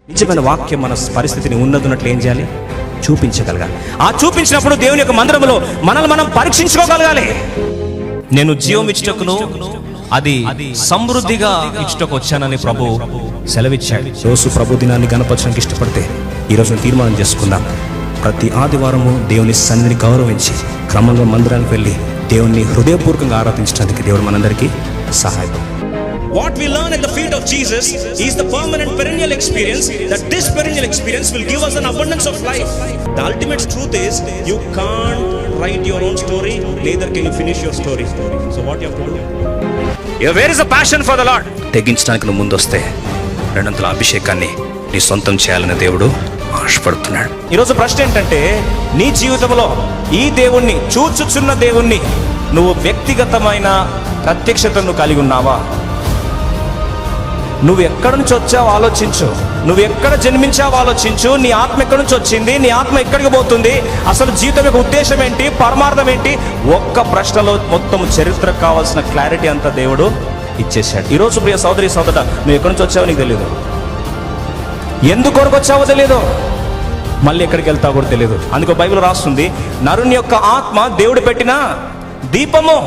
నిజమైన వాక్యం మన పరిస్థితిని ఉన్నట్టు ఏం చేయాలి? చూపించగలగాలి. ఆ చూపించినప్పుడు దేవుని యొక్క మందిరంలో మనల్ని మనం పరీక్షించుకోగలగాలి. నేను జీవం ఇచ్చుటకును అది సమృద్ధిగా ఇచ్చుటకు వచ్చానని ప్రభు సెలవిచ్చాడు. రోజు ప్రభు దినాన్ని గణపరచడానికి ఇష్టపడితే ఈరోజు తీర్మానం చేసుకుందాం. ప్రతి ఆదివారము దేవుని సన్నిధిని గౌరవించి క్రమంగా మందిరానికి వెళ్ళి దేవుని హృదయపూర్వకంగా ఆరాధించడానికి దేవుడు మనందరికీ సహాయపడు. What we learn at the feet of Jesus is the permanent perennial experience, that this perennial experience will give us an abundance of life. The ultimate truth is you can't write your own story, neither can you finish your story. So what you have to do? Yeah, where is the passion for the Lord? తెగించడానికి నువ్వు ముందొస్తే రెండంతల అభిషేకాన్ని నీ సొంతం చేయాలని దేవుడు ఆశపడుతున్నాడు. ఈరోజు ప్రశ్న ఏంటంటే, నీ జీవితంలో ఈ దేవుణ్ణి చూచుచున్న దేవుణ్ణి నువ్వు వ్యక్తిగతమైన ప్రత్యక్షతను కలిగి ఉన్నావా? నువ్వు ఎక్కడి నుంచి వచ్చావు ఆలోచించు. నువ్వు ఎక్కడ జన్మించావు ఆలోచించు. నీ ఆత్మ ఎక్కడి నుంచి వచ్చింది? నీ ఆత్మ ఎక్కడికి పోతుంది? అసలు జీవితం యొక్క ఉద్దేశం ఏంటి? పరమార్థం ఏంటి? ఒక్క ప్రశ్నలో మొత్తం చరిత్రకు కావాల్సిన క్లారిటీ అంతా దేవుడు ఇచ్చేసాడు. ఈరోజు ప్రియ సోదరి సోదరుడా, నువ్వు ఎక్కడి నుంచి వచ్చావో నీకు తెలియదు, ఎందుకొరకు వచ్చావో తెలియదు, మళ్ళీ ఎక్కడికి వెళ్తావో కూడా తెలియదు. అందుకో బైబిల్ రాస్తుంది, నరుని యొక్క ఆత్మ దేవుడు పెట్టిన దీపము.